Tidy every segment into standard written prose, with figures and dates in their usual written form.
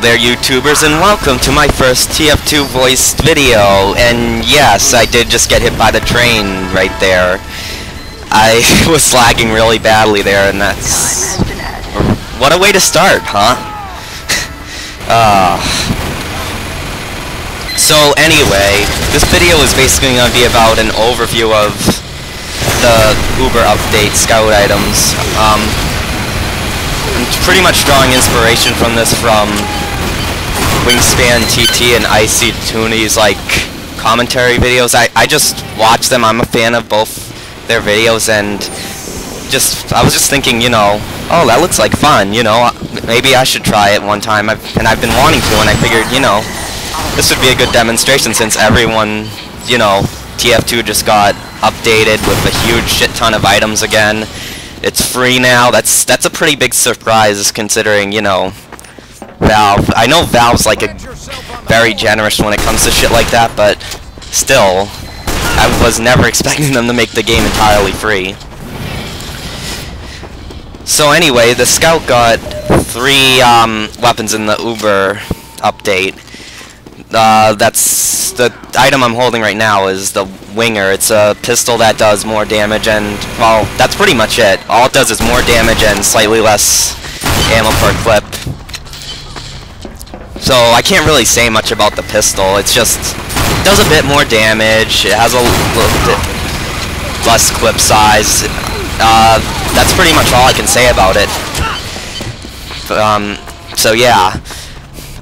There, YouTubers, and welcome to my first TF2 voiced video. And yes, I did just get hit by the train right there. I was lagging really badly there, and that's... What a way to start, huh? So anyway, this video is basically going to be about an overview of the Uber update scout items. I'm pretty much drawing inspiration from this from Wingspan TT and Icy Tooney's commentary videos. I just watch them. I'm a fan of both their videos, and I was just thinking, oh, that looks like fun, maybe I should try it one time. I've been wanting to, and I figured, this would be a good demonstration since everyone, TF2 just got updated with a huge shit ton of items again. It's free now. That's a pretty big surprise considering, Valve. I know Valve's very generous when it comes to shit like that, but still, I was never expecting them to make the game entirely free. So anyway, the Scout got 3 weapons in the Uber update. That's the item I'm holding right now is the Winger. It's a pistol that does more damage and, well, that's pretty much it. All it does is more damage and slightly less ammo per clip. So I can't really say much about the pistol. It's just, it does a bit more damage. It has a little bit less clip size. That's pretty much all I can say about it. So yeah.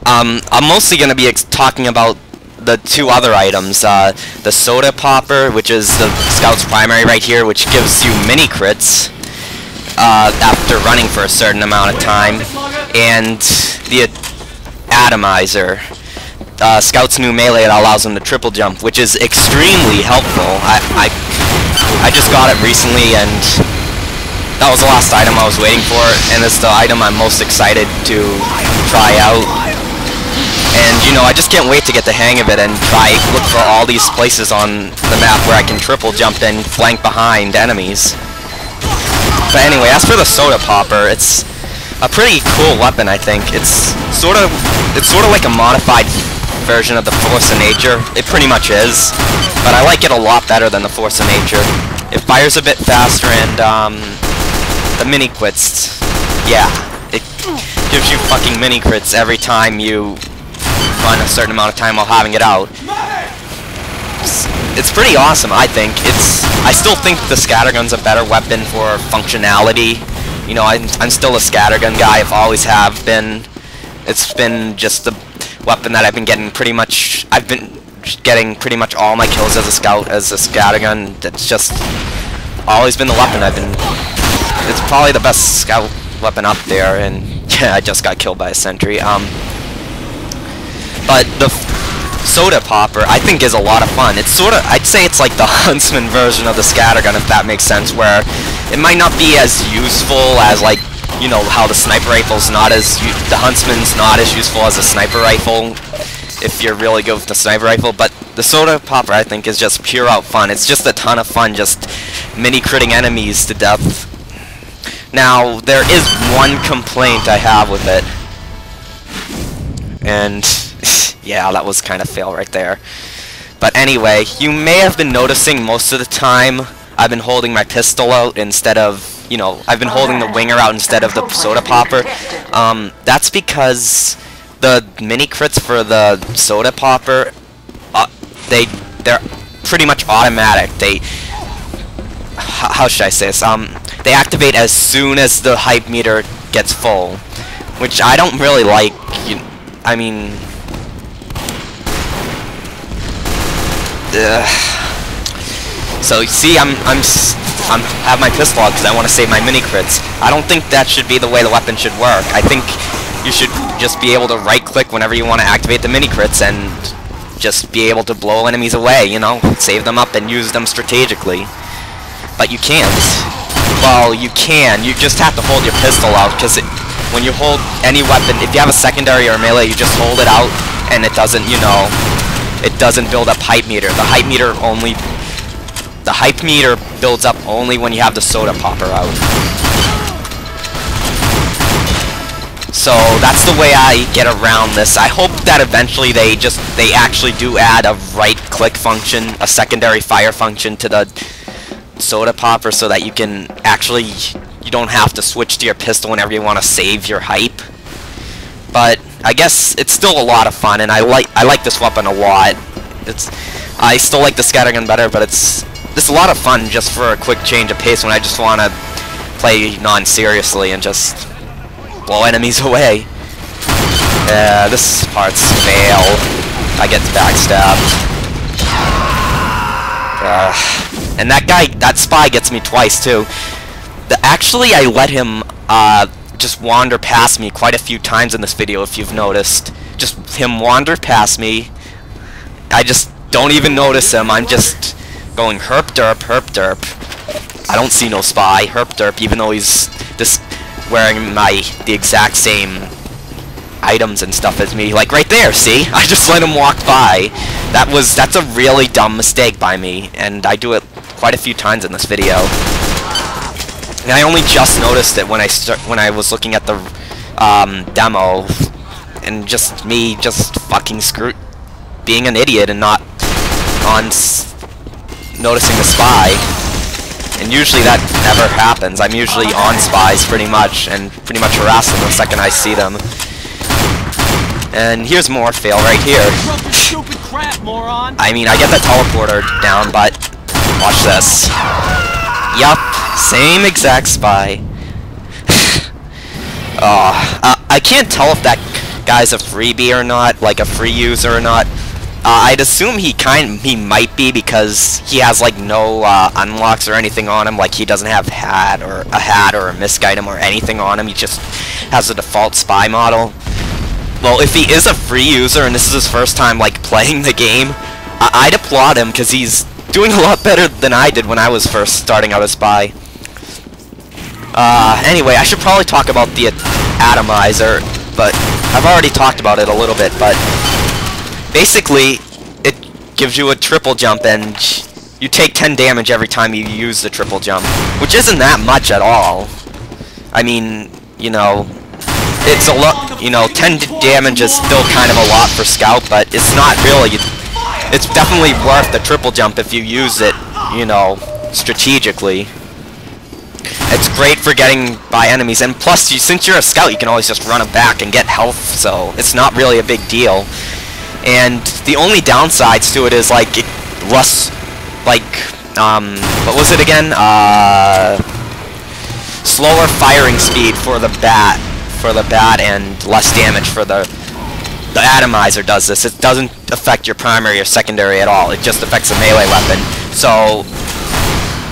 I'm mostly going to be talking about the 2 other items. The Soda Popper, which is the Scout's primary right here, which gives you mini crits after running for a certain amount of time. And the Atomizer, Scout's new melee that allows him to triple jump, which is extremely helpful. I just got it recently, and that was the last item I was waiting for, and it's the item I'm most excited to try out. And, I just can't wait to get the hang of it and look for all these places on the map where I can triple jump and flank behind enemies. But anyway, as for the Soda Popper, it's a pretty cool weapon, I think. It's sort of like a modified version of the Force of Nature. It pretty much is, but I like it a lot better than the Force of Nature. It fires a bit faster, and the mini quits, yeah, it gives you fucking mini crits every time you run a certain amount of time while having it out. It's pretty awesome, I think. I still think the scattergun's a better weapon for functionality. I'm still a scattergun guy. I've always have been. It's been just the weapon that I've been getting pretty much. I've been getting pretty much all my kills as a scout, as a scattergun. That's just always been the weapon I've been. It's probably the best scout weapon up there, and yeah, I just got killed by a sentry. But the Soda Popper, I think, is a lot of fun. It's I'd say it's like the Huntsman version of the scattergun, if that makes sense, where it might not be as useful as, how the sniper rifle's the Huntsman's not as useful as a sniper rifle, if you're really good with the sniper rifle, but the Soda Popper, I think, is just pure out fun. It's just a ton of fun, just mini-critting enemies to death. Now, there is one complaint I have with it, and yeah, that was kind of fail right there. But anyway, you may have been noticing most of the time I've been holding my pistol out instead of, I've been holding the Winger out instead of the Soda Popper. That's because the mini crits for the Soda Popper, they're pretty much automatic. How should I say this? They activate as soon as the hype meter gets full, which I don't really like. So you see, I have my pistol out because I want to save my mini crits. I don't think that should be the way the weapon should work. I think you should just be able to right-click whenever you want to activate the mini crits and just be able to blow enemies away. Save them up and use them strategically. But you can't. Well, you can. You just have to hold your pistol out because when you hold any weapon, if you have a secondary or melee, you just hold it out and it doesn't, it doesn't build up hype meter. The hype meter builds up only when you have the Soda Popper out. So that's the way I get around this. I hope that eventually they actually do add a right-click function, a secondary fire function to the soda popper, so that you can actually, you don't have to switch to your pistol whenever you want to save your hype. But I guess it's still a lot of fun, and I like this weapon a lot. I still like the scattergun better, but it's a lot of fun just for a quick change of pace when I just want to play non-seriously and just blow enemies away. Yeah, this part's fail. I get backstabbed. And that spy gets me twice too. Actually, I let him just wander past me quite a few times in this video, if you've noticed. Just him wander past me. I just don't even notice him. I'm just going herp derp, herp derp. I don't see no spy, herp derp, even though he's just wearing the exact same items and stuff as me. Like right there, see? I just let him walk by. That's a really dumb mistake by me, and I do it quite a few times in this video. And I only just noticed it when I was looking at the demo, and just me fucking being an idiot and not noticing the spy. And usually that never happens. I'm usually on spies pretty much, and pretty much harass them the second I see them. And here's more fail right here. I mean, I get the teleporter down, but watch this. Yup, same exact spy. I can't tell if that guy's a freebie or not, like a free user or not. I'd assume he might be, because he has like no unlocks or anything on him. Like he doesn't have a hat or a misc item or anything on him. He just has a default spy model. Well, if he is a free user and this is his first time like playing the game, I'd applaud him, because he's doing a lot better than I did when I was first starting out as spy. Anyway, I should probably talk about the atomizer, but I've already talked about it a little bit. But basically, it gives you a triple jump, and you take 10 damage every time you use the triple jump, which isn't that much at all. I mean, you know, it's a lot. You know, 10 damage is still kind of a lot for Scout, but it's not really. It's definitely worth the triple jump if you use it, you know, strategically. It's great for getting by enemies, and plus, since you're a Scout, you can always just run it back and get health, so it's not really a big deal. And the only downsides to it is like less, like what was it again? Slower firing speed for the bat, and less damage for the atomizer. Does this? It doesn't affect your primary or secondary at all. It just affects the melee weapon. So,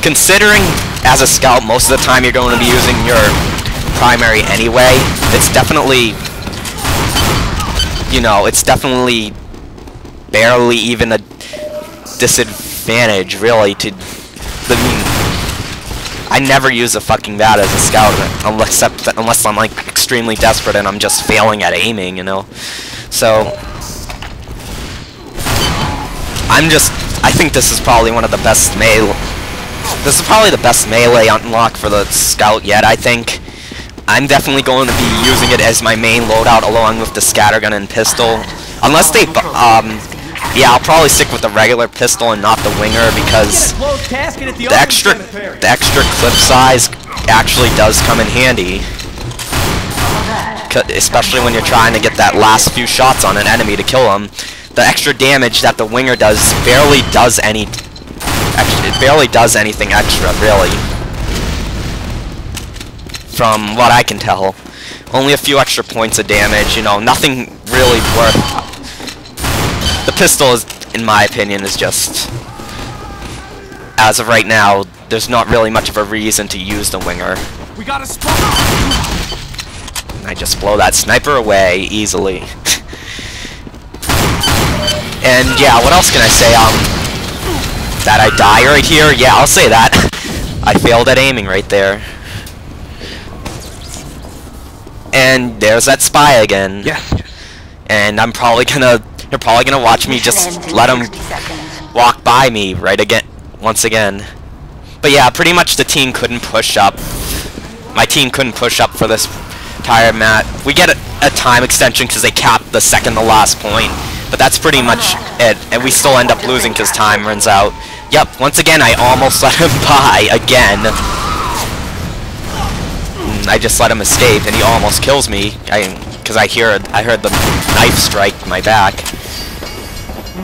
considering as a Scout, most of the time you're going to be using your primary anyway, it's definitely, you know, it's definitely barely even a disadvantage, really, to, I mean, I never use a fucking bat as a Scout, unless I'm, like, extremely desperate and I'm just failing at aiming, you know? So, I think this is probably one of the best this is probably the best melee unlock for the Scout yet, I think. I'm definitely going to be using it as my main loadout along with the scattergun and pistol. Unless they, yeah, I'll probably stick with the regular pistol and not the winger, because the extra clip size actually does come in handy. Especially when you're trying to get that last few shots on an enemy to kill them. The extra damage that the winger does barely does anything extra, really. From what I can tell. Only a few extra points of damage, you know, nothing really worth. The pistol is, in my opinion, is just, as of right now, there's not really much of a reason to use the winger. We got a spot. I just blow that sniper away easily. And yeah, what else can I say? That I die right here? Yeah, I'll say that. I failed at aiming right there. And there's that spy again. Yes. And you're probably gonna watch me just let him walk by me once again. But yeah, pretty much the team couldn't push up. My team couldn't push up for entire map. We get a time extension because they cap the second to last point, but that's pretty much it, and we still end up losing because time runs out. Yep, once again I almost let him by again. I just let him escape and he almost kills me because I heard the knife strike my back.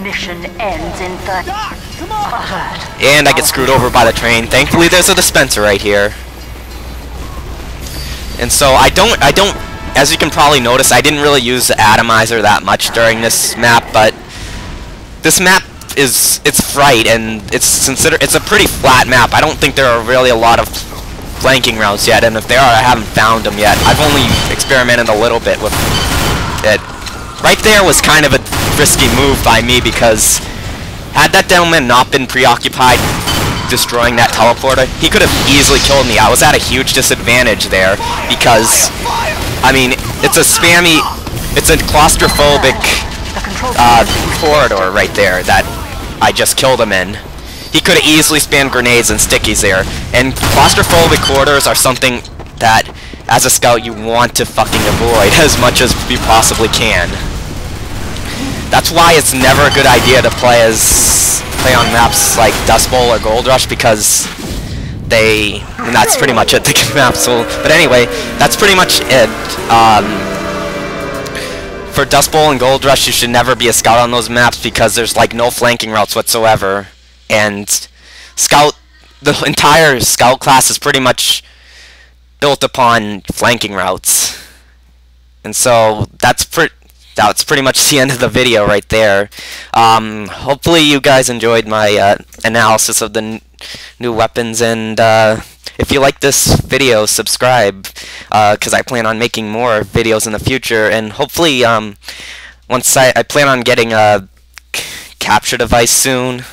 Mission ends in 30. And I get screwed over by the train. Thankfully there's a dispenser right here. And so I don't, as you can probably notice, I didn't really use the atomizer that much during this map, but this map it's Fright, and it's a pretty flat map. I don't think there are really a lot of flanking routes yet, and if there are, I haven't found them yet. I've only experimented a little bit with it. Right there was kind of a risky move by me, because had that gentleman not been preoccupied destroying that teleporter, he could have easily killed me. I was at a huge disadvantage there, because, I mean, it's a claustrophobic corridor right there that I just killed him in. He could have easily spammed grenades and stickies there, and claustrophobic corridors are something that, as a scout, you want to fucking avoid as much as you possibly can. That's why it's never a good idea to play on maps like Dust Bowl or Gold Rush, because and that's pretty much it, the maps will, but anyway, that's pretty much it. For Dust Bowl and Gold Rush, you should never be a scout on those maps, because there's like no flanking routes whatsoever, and the entire scout class is pretty much built upon flanking routes. And so that's pretty much the end of the video right there. Hopefully you guys enjoyed my analysis of the new weapons, and if you like this video, subscribe, because I plan on making more videos in the future, and hopefully once I plan on getting a capture device soon,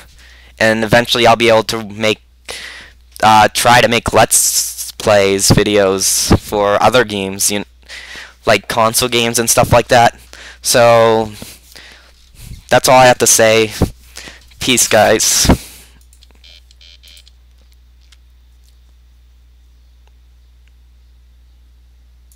and eventually I'll be able to try to make Let's Plays videos for other games, like console games and stuff like that. So that's all I have to say. Peace, guys.